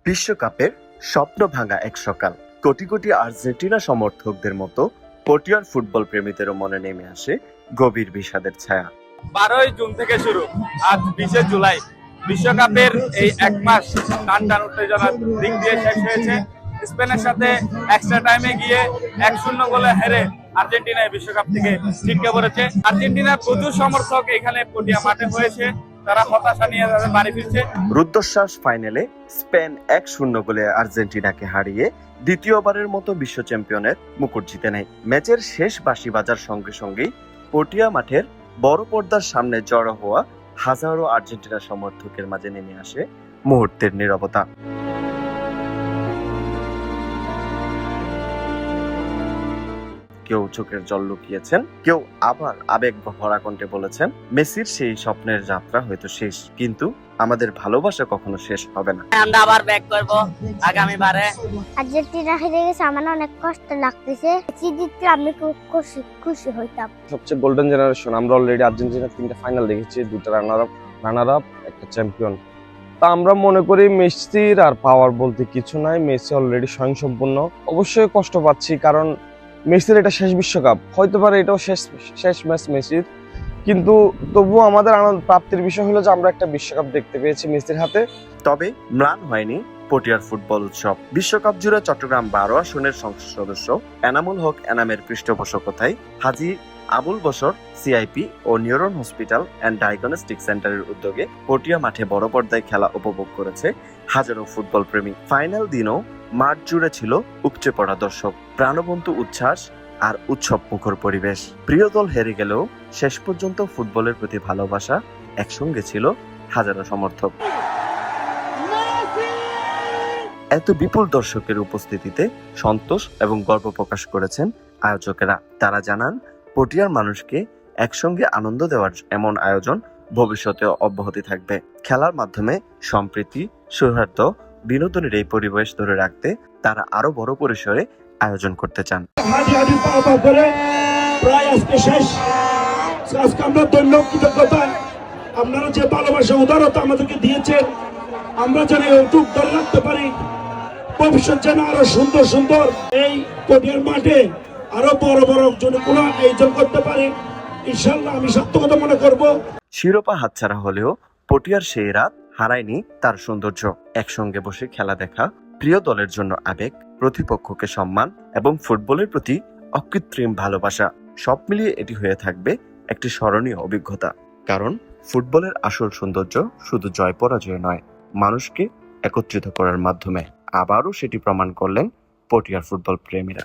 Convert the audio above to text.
বিশ্বকাপের স্বপ্ন ভাঙা এক সকাল। কোটি কোটি আর্জেন্টিনা সমর্থকদের মতো পটিয়ার ফুটবল প্রেমীদেরও মনে নেমে আসে গভীর বিষাদের ছায়া। 12ই জুন থেকে শুরু, আজ 20শে জুলাই। বিশ্বকাপের এই এক মাস টান টান উত্তেজনার দিক দিয়ে শেষ হয়েছে। স্পেনের সাথে এক্সট্রা টাইমে গিয়ে 1-0 গোলে হেরে আর্জেন্টিনা বিশ্বকাপ থেকে ছিটকে পড়েছে। আর্জেন্টিনার প্রচুর সমর্থক এখানে পটিয়া মাঠে হয়েছে, তারা হতাশা নিয়ে তাদের বাড়ি ফিরছে। রুদ্ধশ্বাস ফাইনালে স্পেন 1-0 গোলে আর্জেন্টিনাকে হারিয়ে দ্বিতীয়বারের মতো বিশ্ব চ্যাম্পিয়নের মুকুট জিতে নেয়। ম্যাচের শেষ বাঁশি বাজার সঙ্গে সঙ্গেই পটিয়া মাঠের বড় পর্দার সামনে জড়ো হওয়া হাজারো আর্জেন্টিনা সমর্থকের মাঝে নেমে আসে মুহূর্তের নীরবতা। কেউ চোখের জল লুকিয়েছেন, কেউ আবার আবেগ ভরা কণ্ঠে বলেছেন মেসির সেই স্বপ্নের যাত্রা হয়তো শেষ, কিন্তু আমাদের ভালোবাসা কখনো শেষ হবে না। আমরা আবার ব্যাক করব আগামীবারে। আর্জেন্টিনা হেরে গেছে, আমার অনেক কষ্ট লাগতেছে। জিতলে আমি খুব খুশি হইতাম। সবচেয়ে গোল্ডেন জেনারেশন। আমরা অলরেডি আর্জেন্টিনার 3টা ফাইনাল দেখেছি, 2টা রানার আপ, একটা চ্যাম্পিয়ন। তা আমরা মনে করি মেসির আর পাওয়ার বলতে কিছু নাই, মেসি অলরেডি স্বয়ংসম্পূর্ণ। অবশ্যই কষ্ট পাচ্ছি, কারণ মেসির এটা শেষ বিশ্বকাপ, হয়তো পারে এটাও শেষ ম্যাচ মেসির, কিন্তু তবুও আমাদের আনন্দ প্রাপ্তির বিষয় হলো যে আমরা একটা বিশ্বকাপ দেখতে পেয়েছি মেসির হাতে। তবে ম্লান হয়নি পটিয়ার ফুটবল উৎসব। বিশ্বকাপ জুড়ে চট্টগ্রাম 12 আসনের সংসদ সদস্য এনামুল হক এনামের পৃষ্ঠপোষকতায় হাজী আবুল বশর সিআইপি ও নিউরন হসপিটাল অ্যান্ড ডায়াগনস্টিক সেন্টারের উদ্যোগে পটিয়া মাঠে বড় পর্দায় খেলা উপভোগ করেছে হাজারো ফুটবল প্রেমী। ফাইনাল দিনও মাঠ জুড়ে ছিল উপচে পড়া দর্শক, প্রাণবন্ত উচ্ছ্বাস আর উৎসব মুখর পরিবেশ। প্রিয় দল হেরে গেলেও শেষ পর্যন্ত ফুটবলের প্রতি ভালোবাসা একসঙ্গে ছিল হাজারো সমর্থক। এত বিপুল দর্শকের উপস্থিতিতে সন্তোষ এবং গর্ব প্রকাশ করেছেন আয়োজকেরা। তারা জানান পটিয়ার মানুষকে একসঙ্গে আনন্দ দেওয়ার এমন আয়োজন ভবিষ্যতেও অব্যাহত থাকবে। খেলার মাধ্যমে সম্প্রীতি, সৌহার্দ্য, বিনোদনের এই পরিবেশ ধরে রাখতে তারা আরো বড় পরিসরে আয়োজন করতে চান। আপনারা যে ভালোবাসা উদারতা আমাদেরকে দিয়েছেন, আমরা যেন ইউটিউব ধরে রাখতে পারি, ভবিষ্যৎ যেন আরো সুন্দর সুন্দর এই পটিয়ার মাঠে আরো বড় বড় জনগুলো আয়োজন করতে পারি, ইনশাল্লাহ আমি সত্য কথা মনে করব। শিরোপা হাতছাড়া হলেও পটিয়ার সেই রাত হারায়নি তার সৌন্দর্য। একসঙ্গে বসে খেলা দেখা, প্রিয় দলের জন্য আবেগ, প্রতিপক্ষকে সম্মান এবং ফুটবলের প্রতি অকৃত্রিম ভালোবাসা, সব মিলিয়ে এটি হয়ে থাকবে একটি স্মরণীয় অভিজ্ঞতা। কারণ ফুটবলের আসল সৌন্দর্য শুধু জয় পরাজয় নয়, মানুষকে একত্রিত করার মাধ্যমে। আবারও সেটি প্রমাণ করলেন পটিয়ার ফুটবল প্রেমীরা।